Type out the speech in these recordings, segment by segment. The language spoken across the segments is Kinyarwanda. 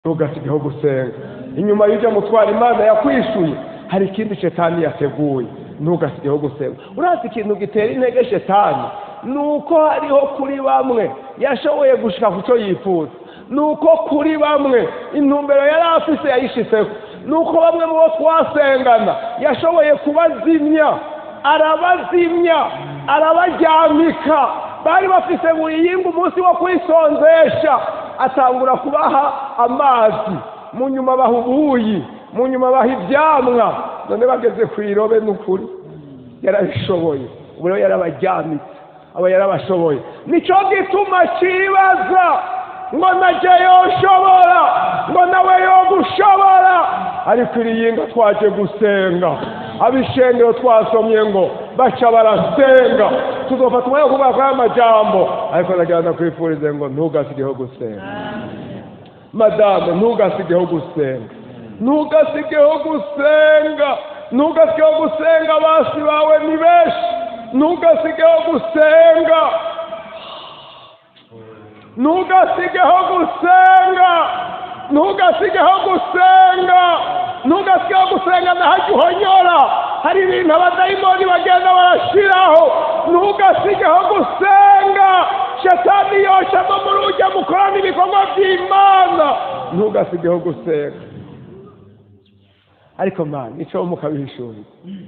ntugasigeho gusenga. Inyuma y'ibyo mutwara Imana yakwishuye hari ikindi shetani yateguye, ntugasigeho gusenga. Urazi ikintu gitera intege shetani nuko hariho kuri bamwe yashoboye gushika ku cyo yifuza, nuko kuri bamwe intumbero yari afise yayishitseko, nuko bamwe mu bo twasengana yashoboye kubazimya, arabazimya, arabaryamika. Bari bafise buri yinga umunsi wo kwisonzesha, atangura kubaha amazi, mu nyuma baha ubuyi, mu nyuma baha ivyamwa. None bageze kwirobe n'ukuri yarabishoboye, ubu rero yarabajyamitse, abo yarabashoboye. Nico gituma cibaza ngo naje yoshobora, ngo nawe yogushobora. Ariko iriyinga twaje gusenga, abishengero twasomye ngo baca barasenga. Tuzofata umwanya wo kuvuga aya majambo, ariko ndagenda kwifurize ngo ntugasigeho gusenga. Madame, ntugasigeho gusenga, ntugasigeho gusenga, ntugasigeho gusenga. Basi bawe ni benshi, ntugasigeho gusenga, ntugasigeho gusenga, ntugasigeho gusenga, ntugasigeho gusenga. Nahajya uhonyora, hari ibintu abadayimoni bagenda barashiraho. Ntugasigeho gusenga, shetani yoshamo muri ujya mukorana ibikorwa by'Imana. Ntugasigeho gusenga. Ariko man, ico mukabihishura,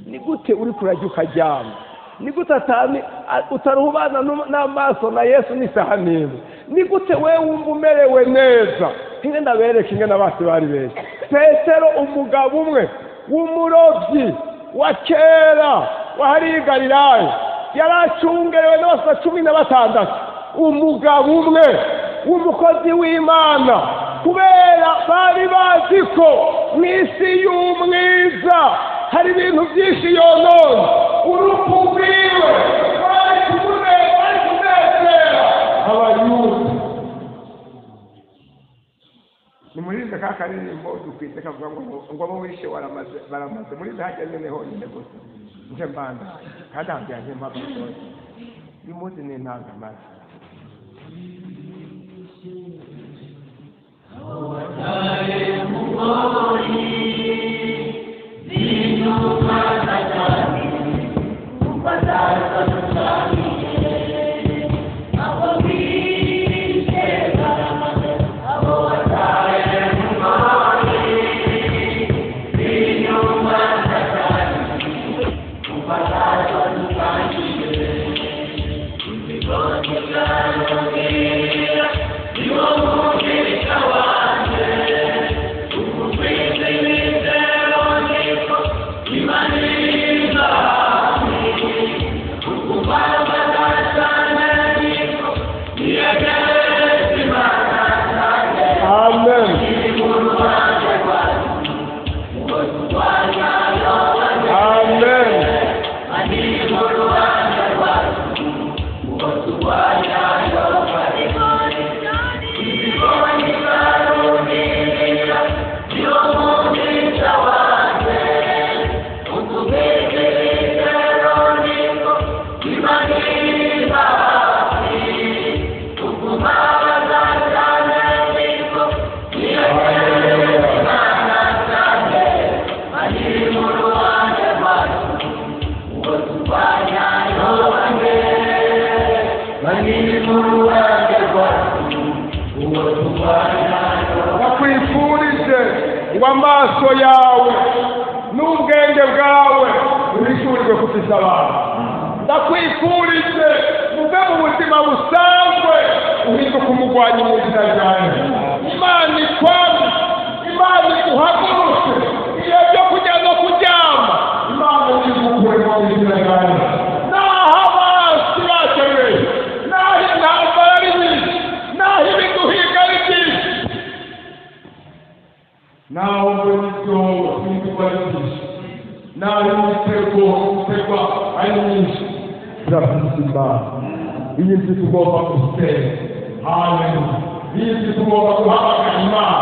ni gute uri kurajya ukaryama? Ni gute utaruhubana n'amaso na Yesu n'isaha n'imwe? Ni gute wewe wumva umerewe neza? Hinge ndabereka ingene abasi bari benshi. Petero, umugabo umwe w'umurovyi wa kera wahari Galilaya, yaracungerewe n'abasore 16. Umugabo umwe w'umukozi w'Imana, kubera bari bazi ko mw'isi y'umwiza hari ibintu byinshi yonona. Urupfu rwiwe bari kunezera abayuda. Nimurize ka karirimbo dukwite kavuga ngo abo wishe baramaze. Murize hajya nyene honyine gusa nje mbanda kadambya nje mpaka sose bimuzi ni ntangamazi. Awatare mugori dino matagani upatara tutani amaso yawe n'ubwenge bwawe ubishurirwe kufisa abantu. Ndakwifurije muve mu buzima busanzwe uhinduka umugwanyi mu nzira yawe. Imana ikwame, Imana iguhagurutse. Iyo byo kujya no kuryama, Imana igukure mu nzira yawe. Naho abasi bakeneye, naho intambara ari nyinshi, naho ibiduhiga ari byinshi, naho mbona ibyobo n'imvugo ari byinshi, naho imitego ari myinshi, turafite Imana. Iyi nzu tugomba gusenga. Haleluya. Iyi nzu tugomba guhamagara Imana.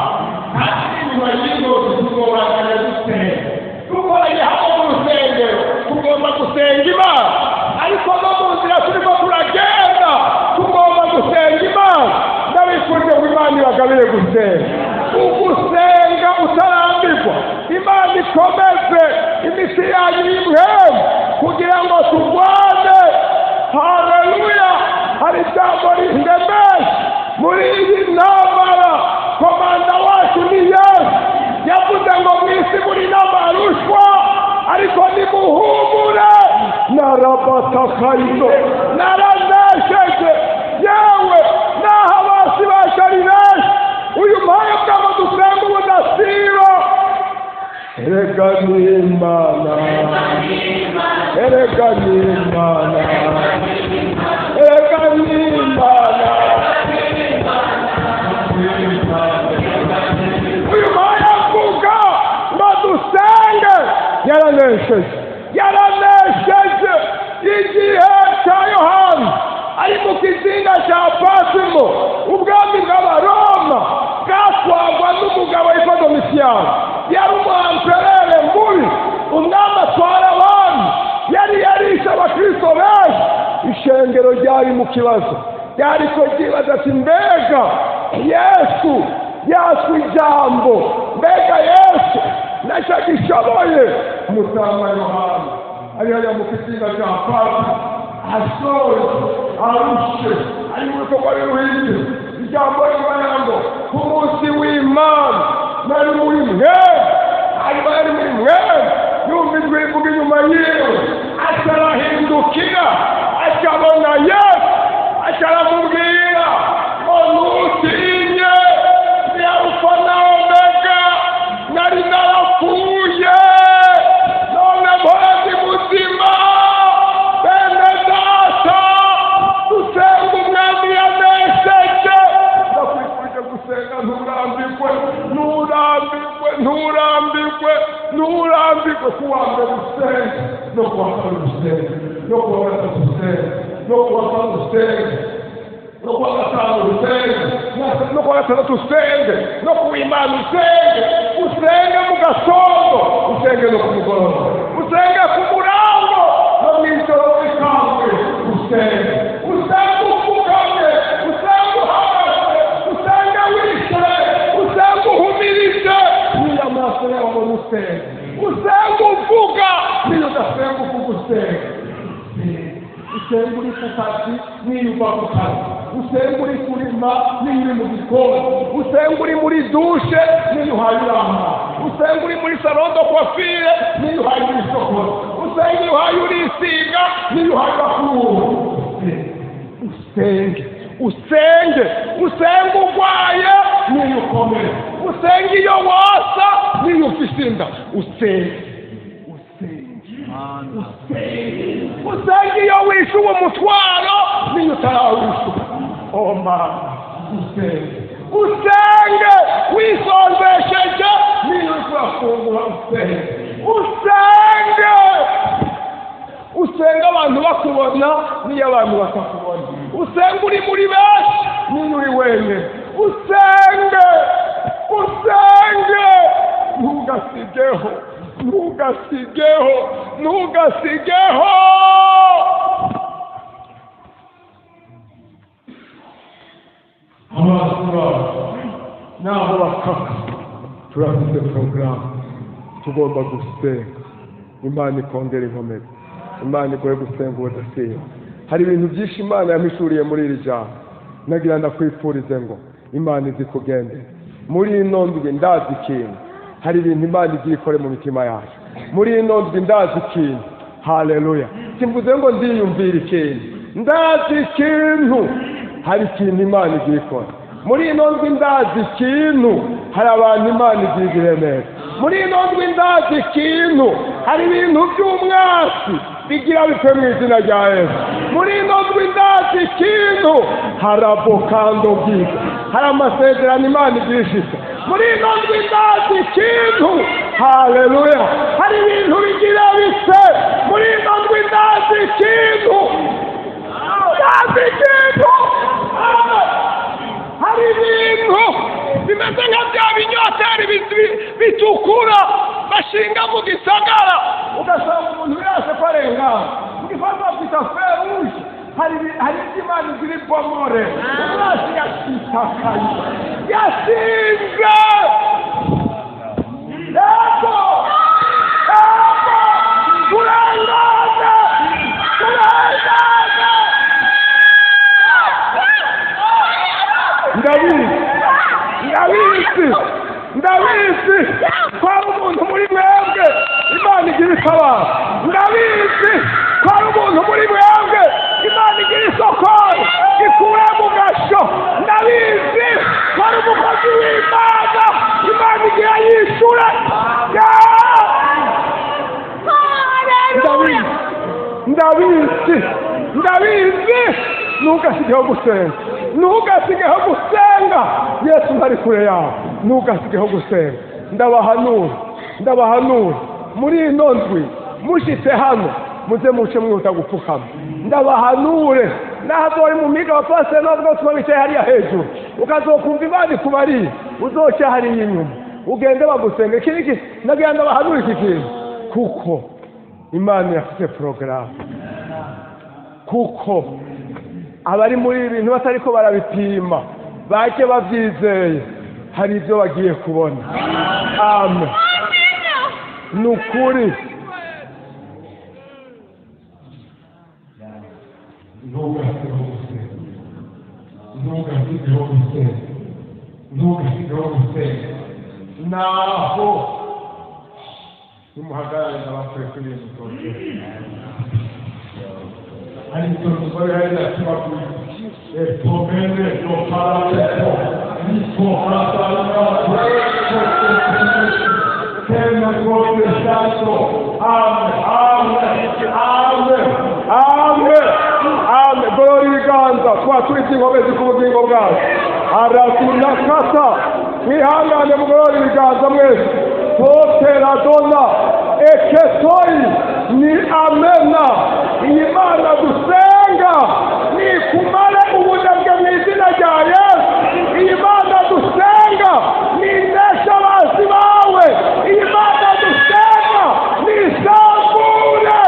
Kandi inyuma y'inzu tugomba kujya gusenga. Dukoranye hamwe mu rusengero tugomba gusenga Imana. Ariko no mu nzira turiko turagenda tugomba gusenga Imana. Ndabifurije ngo Imana ibagabire gusenga. erega n'Imana, erega n'Imana, erega n'Imana. Uyu mwanya avuga ngo dusenge, yaranesheje igihe cya Yohana ari mu kizinga cya Patimo, ubwami bw'Abaroma bwatwagwa n'umugabo witwa Domitiyani. Yari umuhamperere mubi, umwami atwara abantu, yari yarishe abakristo benshi. Ishengero ryari mu kibazo, ryari ko ryibaza ati mbega Yesu yaswe ijambo, mbega Yesu nacyo gishoboye. Mutama Yohana ari hariya mu kizinga cya Patimo, asoje arushe, ari mu bikorwa biruhije. Ijambo rivuga ngo ku munsi w'Imana nari muri mwe, hanyuma yari muri mwe, yumva ijwi rivuga inyuma yiwe, atarahindukira, akabona Yesu, akaramubwira ngo ntutinye, ni Alufa na Omega, nari narapfuye, none mpora ndi muzima. Bene data, dusenga umwami yanesheje. Ndakwifurije gusenga, nturambirwe kuwa mbere usenga, no kuwa kabiri usenga, no kuwa gatatu usenga, no kuwa kane usenga, no kuwa gatanu usenga, no kuwa gatandatu usenge, no kuwa Imana usenge. Usenge mu gatondo, usenge no ku mugoroba, usenge ku murango, no mu ijoro rikambwe usenge. Usenge upfukamye, usenge uhagaze, usenge wicaye, usenge uhumirije. Niyo amaso yawe abona usenge, usenge uvuga, niyo udasenga uvuga usenge. Usenge uri ku kazi, niyo uva ku kazi. Usenge uri kurima, niyo uri mu gikoni. Usenge uri muri dushe, niyo uhayura amazi. Usenge uri muri salon de coiffure, niyo uhayura isoko. Usenge uhayura isiga, niyo uhayura kuruhu. Usenge urwaye, niyo ukomeye. Usenge iyo wasa, niyo ufise inda. Usenge iyo wishuwe umutwaro, niyo utarawishura. Oh Mana, usenge wisonzesheje, niyo urafungura. Usenge abantu bakubona, niyo abantu batakubona. Usenge uri muri benshi, niyo uri wenyine. Usenge, ntugasigeho. Abasura naho bakaka, turafite porogaramu, tugomba gusenga. Imana ikongera inkomezi, Imana igoye gusenga ubudasiba. Hari ibintu byinshi Imana yamishuriye muri iri jambo. Nagira ndakwifurize ngo Imana izi kugendera muri ino ndwi. Ndazi ikintu, hari ibintu Imana igiye ikore mu mitima yacu muri ino ndwi. Ndazi ikintu, haleluya. Simvuze ngo ndiyumvira ikintu, ndazi ikintu, hari ikintu Imana igiye ikora muri ino ndwi. Ndazi ikintu, hari abantu Imana igiye iremera muri ino ndwi. Ndazi ikintu, hari ibintu by'umwasi bigira bipfe mu izina rya Yesu muri ino ndwi. Ndazi ikintu, hari abokando bwiza, hari amasezerano Imana igishitse muri ino ndwi. Ndazi ikintu, haleluya, hari ibintu bigira bipfe muri ino ndwi. Ndazi ikintu, hari ibintu bimeze nka bya binyoteri bitukura bashinga mu gisagara, ugasanga umuntu yase ko arengana ugifata afite feruje. Hari Imana ziri bomore, umwasi yasitakaye, yasinze. Yego turangaza. Ndabizi ko hari umuntu muri mwebwe Imana igira itabara. Ndabizi ko hari umuntu muri mwebwe Imana igira isokoro ikura mu gasho. Ndabizi ko hari umukozi w'Imana Imana igira yishure. ntugasigeho gusenga, ntugasigeho gusenga. Yesu ntari kure yawe, ntugasigeho gusenga. ndabahanura muri ino ndwi mushitse hano muze muce mwihuta gupfukama. ndabahanure naho uri mu miga wa pastor n'ubwo twabicaye hariya hejuru ukazokumva Imana ikubari uzoca hariya inyuma ugende bagusenga. Iki nagenda bahanura iki kintu kuko Imana yafite porogaramu, kuko abari muri ibintu batariko barabipima bake bavyizeye hari ibyo bagiye kubona. Amen. Nukuri naho nimuhagarare n'abakwiye kuri iyi misozi ariko tuzore hari na kibakuye pomene no parato niko rasalina tena gloria santo. Amen. Gloria iganza kwa twiti ngobezi ku bugingo bwacu aratunakata mwihangane mu gloria iganza mwese totera dona eketoi ni amena. Iyi Mana dusenga ni kumare ubunebwe mu izina rya Yesu. Iyi Mana dusenga ni nesha basi bawe. Iyi Mana dusenga ni sambure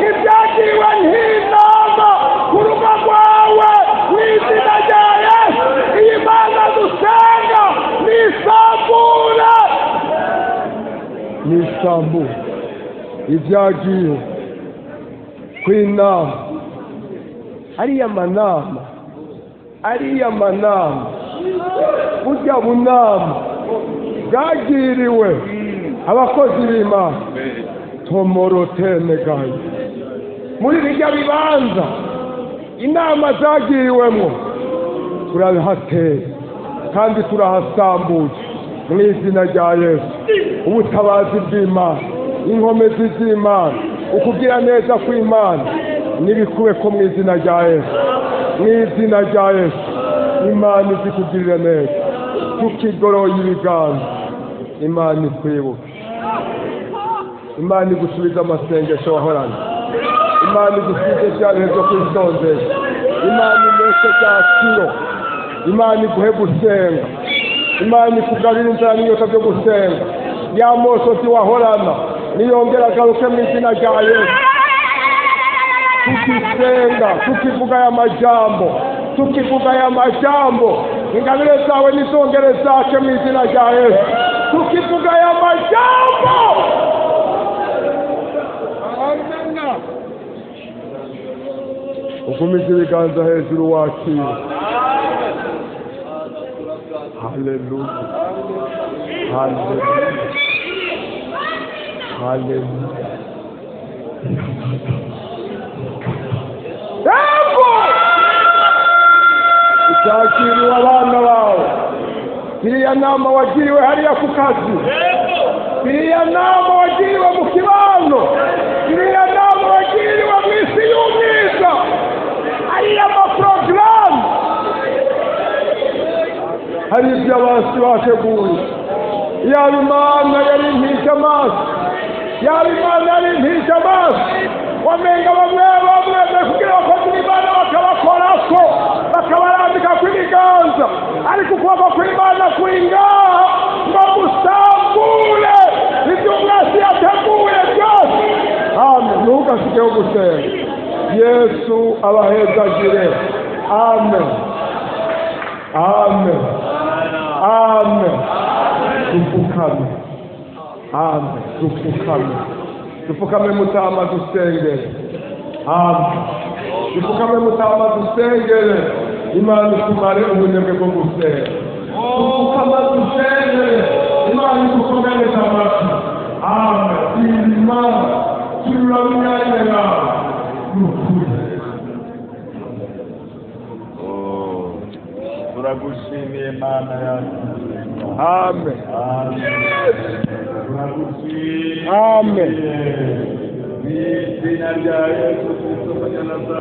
ibyagiwe nk'intama ku rugo rwawe mu izina rya Yesu. Iyi Mana dusenga ni sambure, ni sambure ibyagiwe kw'inama. ariya manama burya bunama bwagiriwe abakozi b'Imana tomorotenegaye muri birya bibanza inama zagiriwemo turahateye kandi turahasambuye mu izina rya Yesu. Ubutabazi bw'Imana, inkomezi z'Imana, ukugira neza kw'Imana nibikube ko mu izina rya Yesu. Mu izina rya Yesu Imana izikugirire neza. Tukigoroye ibiganza Imana ikwibuke, Imana igusubiza amasengesho wahoranye, Imana igusubize bya bihe byo kwisonzesha, Imana imeshe bya kiro, Imana iguhe gusenga, Imana ikugabira inzara n'inyota byo gusenga. Ya mosozi wahorana niyongera agaruke mu izina rya Yesu. Tukisenga, tukivuga aya majambo, ingabire zawe nizongere zace mu izina rya Yesu. Tukivuga aya majambo, ugumize ibiganza hejuru wakira. Haleluya, haleluya. Utakiriwe abana bawe, iriya nama wagiriwe hariya ku kazi, iriya nama wagiriwe mu kibano, iriya nama wagiriwe mu isi y'umwiza, ariya maporogaramu, hari ibyo abasi bateguye. Yaba Imana yari impishe amaso, wamenga bamwe kugira abakozi b'Imana bakabakorako bakabarambika kw'ibiganza, ariko ukuboko kw'Imana kuri ngaha ngo musambure ibyo umwasi yateguye byose. Amen. Ntugasigeho gusenga. Yesu abahezagire. Amen. Dupfukame. Amen. Dupfukame mutama dusengere. Amen. Dupfukame mutama dusengere. Imana itumare ubunebwe bwo gusenga. Dupfukame dusengere. Imana itukomereze amatu. Amen. Imana turamyanya n'ukuri. Turagushimiye Mana yacu. Amen. Amen. Amen.